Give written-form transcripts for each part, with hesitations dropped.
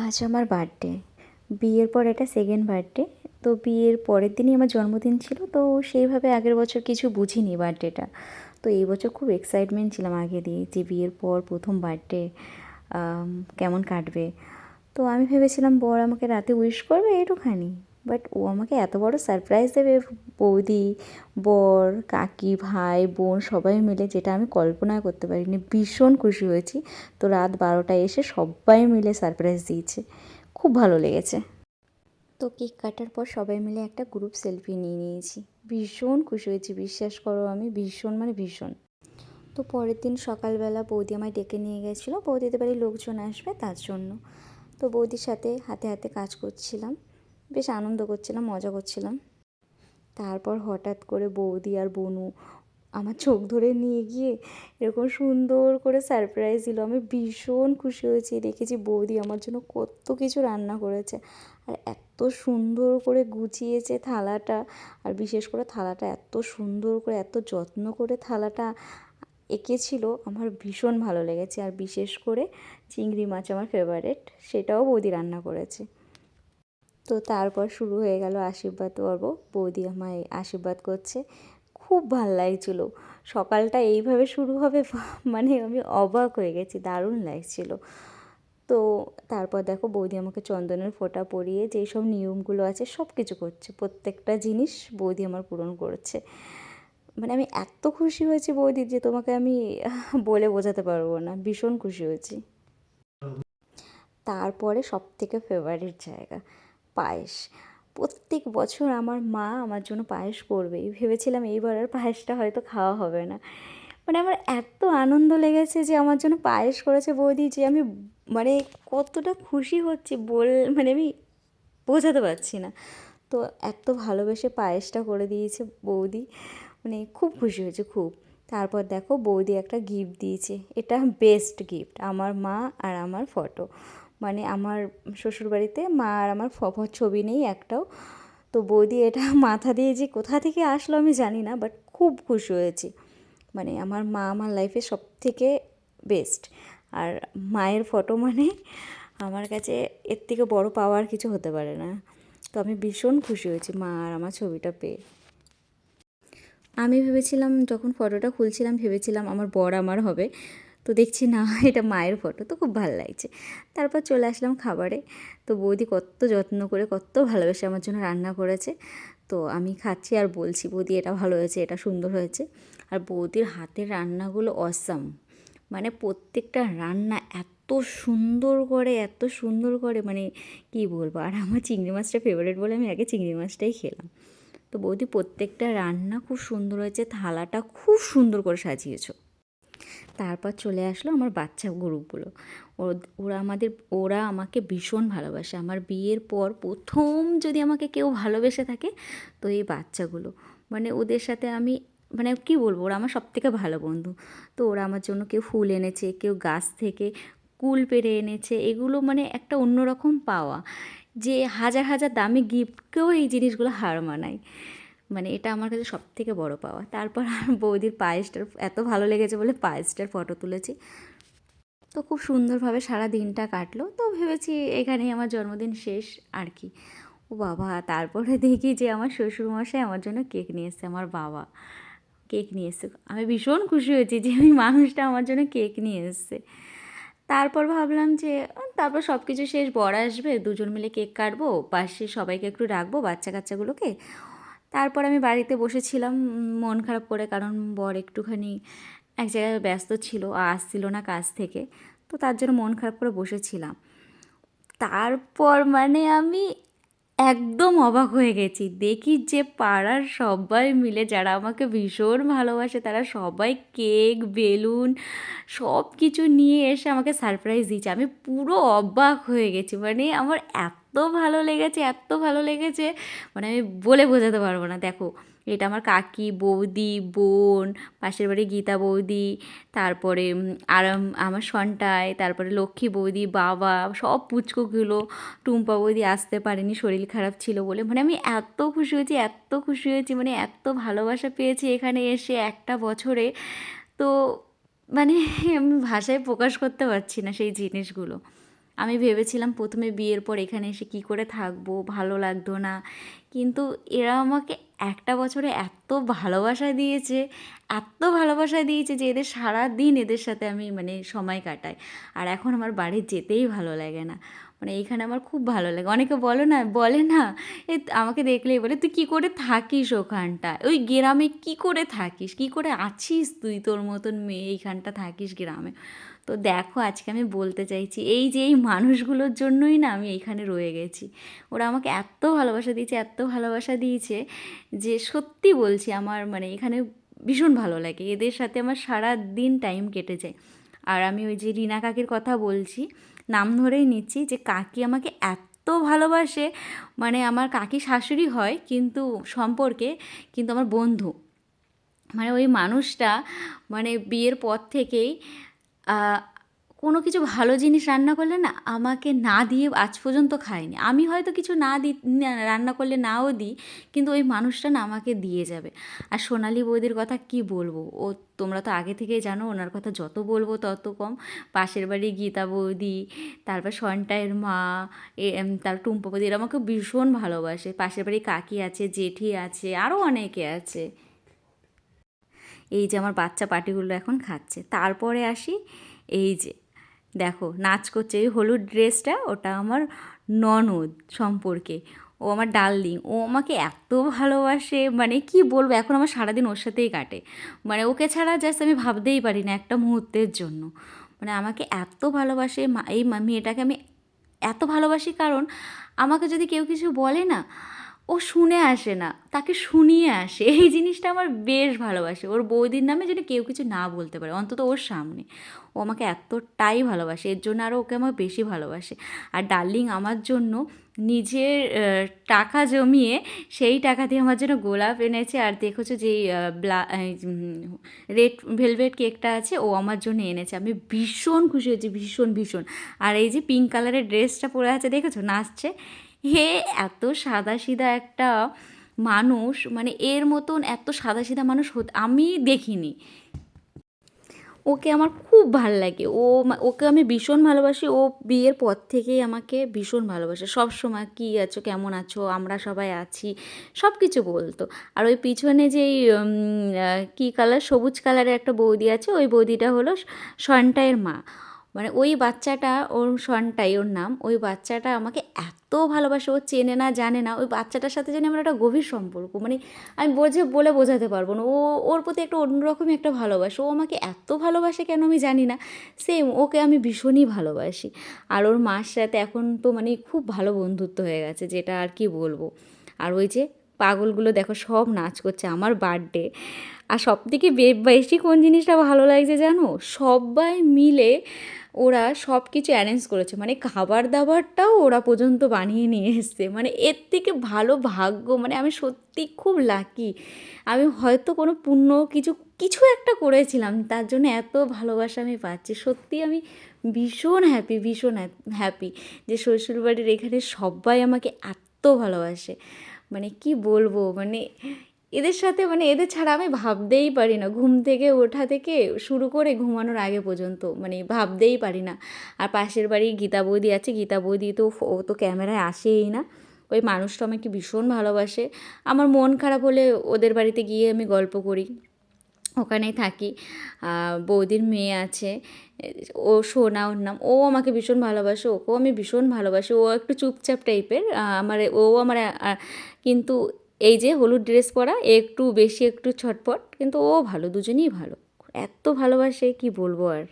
আজ আমার বার্থডে। বিয়ের পর এটা সেকেন্ড বার্থডে। তো বিয়ের পরের দিনই আমার জন্মদিন ছিল, তো সেইভাবে আগের বছর কিছু বুঝিনি বার্থডেটা। তো এই বছর খুব এক্সাইটমেন্ট ছিলাম আগে দিয়ে, যে বিয়ের পর প্রথম বার্থডে কেমন কাটবে। তো আমি ভেবেছিলাম বর আমাকে রাতে উইশ করবে একটুখানি, বাট ও আমাকে এত বড় সারপ্রাইজ দেবে, বৌদি, বর, কাকি, ভাই, বোন সবাই মিলে, যেটা আমি কল্পনা করতে পারিনি। ভীষণ খুশি হয়েছি। তো রাত 12টায় এসে সবাই মিলে সারপ্রাইজ দিয়েছে, খুব ভালো লেগেছে। তো কেক কাটার পর সবাই মিলে একটা গ্রুপ সেলফি নিয়ে নিয়েছি। ভীষণ খুশি হয়েছি, বিশ্বাস করো, আমি ভীষণ মানে ভীষণ। তো পরের দিন সকালবেলা বৌদি আমায় ডেকে নিয়ে গেছিলো, বৌদিদের বাড়ির লোকজন আসবে তার জন্য। তো বৌদির সাথে হাতে হাতে কাজ করছিলাম, বেশ আনন্দ করছিলাম, মজা করছিলাম। তারপর হঠাৎ করে বৌদি আর বনু আমার চোখ ধরে নিয়ে গিয়ে এরকম সুন্দর করে সারপ্রাইজ দিল। আমি ভীষণ খুশি হয়েছি, দেখেছি বৌদি আমার জন্য কত কিছু রান্না করেছে, আর এত সুন্দর করে গুছিয়েছে থালাটা। আর বিশেষ করে থালাটা এত সুন্দর করে, এত যত্ন করে থালাটা এঁকেছিল, আমার ভীষণ ভালো লেগেছে। আর বিশেষ করে চিংড়ি মাছ আমার ফেভারেট, সেটাও বৌদি রান্না করেছে। তো তারপর শুরু হয়ে গেল আশীর্বাদ পর্ব। বৌদি আমায় আশীর্বাদ করছে, খুব ভাল লাগছিল। সকালটা এইভাবে শুরু হবে মানে আমি অবাক হয়ে গেছি, দারুণ লাগছিল। তো তারপর দেখো বৌদি আমাকে চন্দনের ফোঁটা পরিয়ে যেই সব নিয়মগুলো আছে সব কিছু করছে, প্রত্যেকটা জিনিস বৌদি আমার পূরণ করছে। মানে আমি এত খুশি হয়েছি বৌদির, যে তোমাকে আমি বলে বোঝাতে পারবো না, ভীষণ খুশি হয়েছি। তারপরে সবথেকে ফেভারিট জায়গা, পায়েস। প্রত্যেক বছর আমার মা আমার জন্য পায়েস করবেই, ভেবেছিলাম এইবার আর পায়েসটা হয়তো খাওয়া হবে না। মানে আমার এত আনন্দ লেগেছে যে আমার জন্য পায়েস করেছে বৌদি, যে আমি মানে কতটা খুশি হচ্ছি মানে আমি বোঝাতে পারছি না। তো এত ভালোবেসে পায়েসটা করে দিয়েছে বৌদি, মানে খুব খুশি হয়েছে খুব। তারপর দেখো বৌদি একটা গিফট দিয়েছে, এটা বেস্ট গিফট, আমার মা আর আমার ফটো। মানে আমার শ্বশুরবাড়িতে মা আর আমার ছবি নেই একটাও। তো বৌদি এটা মাথা দিয়ে যে কোথা থেকে আসলো আমি জানি না, বাট খুব খুশি হয়েছি। মানে আমার মা আমার লাইফে সব থেকে বেস্ট। আর মায়ের ফটো মানে আমার কাছে এর থেকে বড় পাওয়ার কিছু হতে পারে না। তো আমি ভীষণ খুশি হয়েছি মা আর আমার ছবিটা পেয়ে। আমি ভেবেছিলাম, যখন ফটোটা খুলছিলাম ভেবেছিলাম আমার বর আমার হবে, তো দেখছি না, এটা মায়ের ফটো। তো খুব ভালো লাগছে। তারপর চলে আসলাম খাবারে। তো বৌদি কত যত্ন করে, কত ভালোবেসে আমার জন্য রান্না করেছে। তো আমি খাচ্ছি আর বলছি, বৌদি এটা ভালো হয়েছে, এটা সুন্দর হয়েছে। আর বৌদির হাতের রান্নাগুলো অসাম, মানে প্রত্যেকটা রান্না এত সুন্দর করে, এত সুন্দর করে, মানে কী বলবো। আর আমার চিংড়ি মাছটা ফেভারিট বলে আমি আগে চিংড়ি মাছটাই খেলাম। তো বৌদি প্রত্যেকটা রান্না খুব সুন্দর হয়েছে, থালাটা খুব সুন্দর করে সাজিয়েছো। তারপর চলে আসলো আমার বাচ্চা গ্রুপগুলো। ওরা আমাকে ভীষণ ভালোবাসে। আমার বিয়ের পর প্রথম যদি আমাকে কেউ ভালোবেসে থাকে তো এই বাচ্চাগুলো। মানে ওদের সাথে আমি, মানে কী বলবো, ওরা আমার সবথেকে ভালো বন্ধু। তো ওরা আমার জন্য কেউ ফুল এনেছে, কেউ গাছ থেকে কুল পেড়ে এনেছে। এগুলো মানে একটা অন্যরকম পাওয়া, যে হাজার হাজার দামি গিফটকেও এই জিনিসগুলো হার মানায়। মানে এটা আমার কাছে সবথেকে বড় পাওয়া। তারপর বৌদির পায়েসটার এত ভালো লেগেছে বলে পায়েসটার ফটো তুলেছি। তো খুব সুন্দরভাবে সারা দিনটা কাটলো। তো ভেবেছি এখানেই আমার জন্মদিন শেষ আর কি। ও বাবা, তারপরে দেখি যে আমার শ্বশুরমশাই আমার জন্য কেক নিয়ে এসেছে, আমার বাবা কেক নিয়ে এসেছে। আমি ভীষণ খুশি হয়েছি যে ওই মানুষটা আমার জন্য কেক নিয়ে এসেছে। তারপর ভাবলাম যে তারপর সব কিছু শেষ, বর আসবে, দুজন মিলে কেক কাটবো, পাশে সবাইকে একটু ডাকবো, বাচ্চা কাচ্চাগুলোকে। তারপর আমি বাড়িতে বসেছিলাম মন খারাপ করে, কারণ বর একটুখানি এক জায়গায় ব্যস্ত ছিল, আসছিল না কাজ থেকে। তো তার জন্য মন খারাপ করে বসেছিলাম। তারপর মানে আমি একদম অবাক হয়ে গেছি, দেখি যে পাড়ার সবাই মিলে, যারা আমাকে ভীষণ ভালোবাসে, তারা সবাই কেক, বেলুন সব কিছু নিয়ে এসে আমাকে সারপ্রাইজ দিয়েছে। আমি পুরো অবাক হয়ে গেছি, মানে আমার এত ভালো লেগেছে, এত ভালো লেগেছে, মানে আমি বলে বোঝাতে পারবো না। দেখো, এটা আমার কাকি, বৌদি, বোন, পাশের বাড়ি গীতা বৌদি, তারপরে আমার সন্টায়, তারপরে লক্ষ্মী বৌদি, বাবা, সব পুচকুগুলো। টুম্পা বৌদি আসতে পারেনি, শরীর খারাপ ছিল বলে। মানে আমি এত খুশি হয়েছি, এত খুশি হয়েছি, মানে এত ভালোবাসা পেয়েছি এখানে এসে একটা বছরে। তো মানে আমি ভাষায় প্রকাশ করতে পারছি না সেই জিনিসগুলো। আমি ভেবেছিলাম প্রথমে বিয়ের পর এখানে এসে কী করে থাকবো, ভালো লাগতো না, কিন্তু এরা আমাকে একটা বছরে এত ভালোবাসা দিয়েছে, এত ভালোবাসা দিয়েছে যে এদের সারা দিন এদের সাথে আমি মানে সময় কাটাই। আর এখন আমার বাড়ি যেতেই ভালো লাগে না, মানে এইখানে আমার খুব ভালো লাগে। অনেকে বলে না আমাকে দেখলেই বলে, তুই কী করে থাকিস ওখানটায়, ওই গ্রামে কী করে থাকিস, কী করে আছিস তুই, তোর মতন মেয়ে এইখানটা থাকিস গ্রামে। তো দেখো আজকে আমি বলতে চাইছি এই যে এই মানুষগুলোর জন্যই না আমি এইখানে রয়ে গেছি। ওরা আমাকে এত ভালোবাসা দিয়েছে, এত ভালোবাসা দিয়েছে যে সত্যি বলছি আমার মানে এখানে ভীষণ ভালো লাগে, এদের সাথে আমার সারা দিন টাইম কেটে যায়। আর আমি ওই যে রিনা কাকির কথা বলছি, নাম ধরেই নিচ্ছি, যে কাকি আমাকে এত ভালোবাসে, মানে আমার কাকি শাশুড়ি হয় কিন্তু সম্পর্কে, কিন্তু আমার বন্ধু, মানে ওই মানুষটা মানে বিয়ের পর থেকেই কোনো কিছু ভালো জিনিস রান্না করলে না আমাকে না দিয়ে আজ পর্যন্ত খায়নি। আমি হয়তো কিছু রান্না করলে নাও দিই, কিন্তু ওই মানুষটা না আমাকে দিয়ে যাবে। আর সোনালি বৌদির কথা কি বলবো, ও তোমরা তো আগে থেকেই জানো, ওনার কথা যত বলবো তত কম। পাশের বাড়ি গীতা বৌদি, তারপর সন্টায়ের মা, তার টুম্পা বৌদি, এরা আমাকে ভীষণ ভালোবাসে। পাশের বাড়ি কাকি আছে, জেঠি আছে, আরও অনেকে আছে। এই যে আমার বাচ্চা পাটিগুলো এখন খাচ্ছে। তারপরে আসি, এই যে দেখো নাচ করছে, এই হলুদ ড্রেসটা ওটা আমার ননদ সম্পর্কে, ও আমার ডার্লিং, ও আমাকে এত ভালোবাসে, মানে কি বলবো, এখন আমার সারাদিন ওর সাথেই কাটে। মানে ওকে ছাড়া জাস্ট আমি ভাবতেই পারি না একটা মুহূর্তের জন্য। মানে আমাকে এত ভালোবাসে এই মেয়েটাকে আমি এত ভালোবাসি, কারণ আমাকে যদি কেউ কিছু বলে না, ও শুনে আসে না, তাকে শুনিয়ে আসে। এই জিনিসটা আমার বেশ ভালোবাসে। ওর বৌদির নামে যেন কেউ কিছু না বলতে পারে, অন্তত ওর সামনে। ও আমাকে এতটাই ভালোবাসে, এর জন্য আরও ওকে আমার বেশি ভালোবাসে। আর ডার্লিং আমার জন্য নিজের টাকা জমিয়ে সেই টাকা দিয়ে আমার জন্য গোলাপ এনেছে। আর দেখেছো যেই রেড ভেলভেট কেকটা আছে, ও আমার জন্য এনেছে। আমি ভীষণ খুশি হয়েছি, ভীষণ ভীষণ। আর এই যে পিঙ্ক কালারের ড্রেসটা পরে আছে দেখেছো, নাচছে। হে, এত সাদাসিধা একটা মানুষ, মানে এর মতন এত সাদাসিধা মানুষ আমি দেখিনি। ওকে আমার খুব ভাল লাগে, ওকে আমি ভীষণ ভালোবাসি। ও বিয়ের পর থেকেই আমাকে ভীষণ ভালোবাসে, সব সময় কী আছো, কেমন আছো, আমরা সবাই আছি, সব কিছু বলতো। আর ওই পিছনে যেই কী কালার, সবুজ কালারের একটা বৌদি আছে, ওই বৌদিটা হলো সন্টায়ের মা। মানে ওই বাচ্চাটা, ওর সন্টাই ওর নাম, ওই বাচ্চাটা আমাকে এত ভালোবাসে, ও চেনে না জানে না, ওই বাচ্চাটার সাথে যেন আমার একটা গভীর সম্পর্ক, মানে আমি বলে বোঝাতে পারবো না। ওর প্রতি একটা অন্যরকমই একটা ভালোবাসা, ও আমাকে এত ভালোবাসে কেন আমি জানি না, সেম ওকে আমি ভীষণই ভালোবাসি। আর ওর মার সাথে এখন তো মানে খুব ভালো বন্ধুত্ব হয়ে গেছে, যেটা আর কি বলবো। আর ওই যে পাগলগুলো দেখো সব নাচ করছে আমার বার্থডে। আর সবথেকে বেশি কোন জিনিসটা ভালো লাগছে জানো, সবাই মিলে ওরা সব কিছু অ্যারেঞ্জ করেছে, মানে খাবার দাবারটাও ওরা পর্যন্ত বানিয়ে নিয়ে এসছে। মানে এর থেকে ভালো ভাগ্য, মানে আমি সত্যি খুব লাকি। আমি হয়তো কোনো পুণ্য কিছু কিছু একটা করেছিলাম, তার জন্য এত ভালোবাসা আমি পাচ্ছি। সত্যি আমি ভীষণ হ্যাপি, ভীষণ হ্যাপি যে শ্বশুরবাড়ির এখানে সবাই আমাকে এত ভালোবাসে। মানে কি বলবো, মানে এদের সাথে, মানে এদের ছাড়া আমি ভাবতেই পারি না, ঘুম থেকে ওঠা থেকে শুরু করে ঘুমানোর আগে পর্যন্ত মানে ভাবতেই পারি না। আর পাশের বাড়ি গীতা বৌদি আছে, গীতা বৌদি তো ও তো ক্যামেরায় আসেই না। ওই মানুষটা আমাকে ভীষণ ভালোবাসে। আমার মন খারাপ হলে ওদের বাড়িতে গিয়ে আমি গল্প করি, ওখানেই থাকি। বৌদির মেয়ে আছে, ও সোনা ওর নাম, ও আমাকে ভীষণ ভালোবাসে, ওকেও আমি ভীষণ ভালোবাসি। ও একটু চুপচাপ টাইপের, আমার কিন্তু এই যে হলুদ ড্রেস পরা একটু বেশি একটু ছটপট, কিন্তু ও ভালো, দুজনেই ভালো, এত ভালোবাসে কি বলবো আর।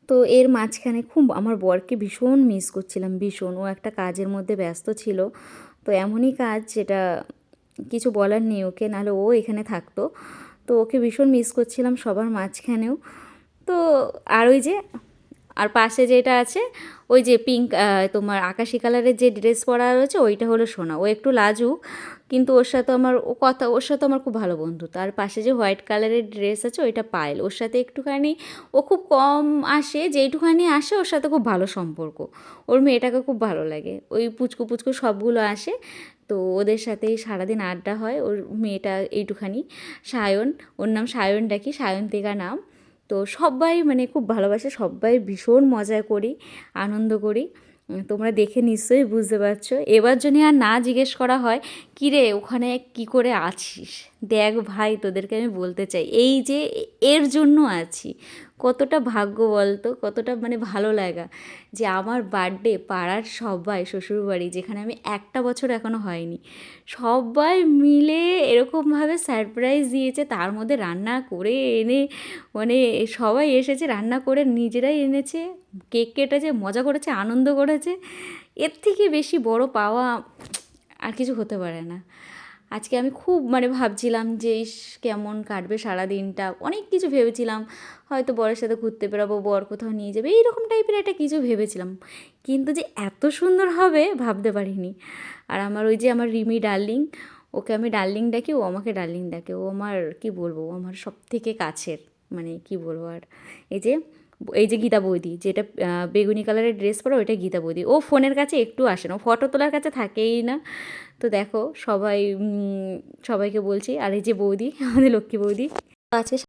তো এর মাঝখানে খুব আমার বরকে ভীষণ মিস করছিলাম, ভীষণ। ও একটা কাজের মধ্যে ব্যস্ত ছিল, তো এমনই কাজ যেটা কিছু বলার নেই ওকে, নাহলে ও এখানে থাকতো। তো ওকে ভীষণ মিস করছিলাম সবার মাঝখানেও। তো আর ওই যে আর পাশে যেটা আছে, ওই যে পিঙ্ক তোমার আকাশি কালারের যে ড্রেস পরা রয়েছে, ওইটা হলো সোনা। ও একটু লাজুক, কিন্তু ওর সাথে আমার খুব ভালো বন্ধুত্ব। আর পাশে যে হোয়াইট কালারের ড্রেস আছে, ওইটা পায়েল। ওর সাথে একটুখানি, ও খুব কম আসে, যেইটুখানি আসে ওর সাথে খুব ভালো সম্পর্ক। ওর মেয়েটাকে খুব ভালো লাগে, ওই পুচকু পুচকু সবগুলো আসে, তো ওদের সাথেই সারাদিন আড্ডা হয়। ওর মেয়েটা এইটুখানি, সায়ন, ওর নাম সায়ন ডাকি, সায়ন্তিকা নাম। তো সবাই মানে খুব ভালোবাসে, সবাই ভীষণ মজা করি, আনন্দ করি। তোমরা দেখে নিশ্চয়ই বুঝতে পারছো। এবার জন্য আর না জিজ্ঞেস করা হয় কী রে ওখানে কী করে আছিস, দেখ ভাই তোদেরকে আমি বলতে চাই এই যে এর জন্য আছি। কতটা ভাগ্য বলতো, কতটা মানে ভালো লাগা যে আমার বার্থডে পাড়ার সবাই, শ্বশুরবাড়ি যেখানে আমি একটা বছর এখনও হয়নি, সবাই মিলে এরকমভাবে সারপ্রাইজ দিয়েছে, তার মধ্যে রান্না করে এনে মানে সবাই এসেছে, রান্না করে নিজেরাই এনেছে, কেক কেটেছে, মজা করেছে, আনন্দ করেছে। এর থেকে বেশি বড় পাওয়া আর কিছু হতে পারে না। আজকে আমি খুব মানে ভাবছিলাম যে ইস কেমন কাটবে সারা দিনটা, অনেক কিছু ভেবেছিলাম, হয়তো বরের সাথে ঘুরতে বেরোবো, বর কোথাও নিয়ে যাবে, এইরকম টাইপের একটা কিছু ভেবেছিলাম, কিন্তু যে এত সুন্দর হবে ভাবতে পারিনি। আর আমার ওই যে আমার রিমি ডার্লিং, ওকে আমি ডার্লিং ডাকি, ও আমাকে ডার্লিং ডাকে, ও আমার কী বলবো, ও আমার সব থেকে কাছের, মানে কী বলবো আর। এই যে গীতা বৌদি, যেটা বেগুনি কালারের ড্রেস পরে, ওইটা গীতা বৌদি। ও ফোনের কাছে একটু আসে না, ও ফটো তোলার কাছে থাকেই না। তো দেখো সবাই সবাইকে বলছি, আর এই যে বৌদি, আমাদের লক্ষ্মী বৌদি আছে।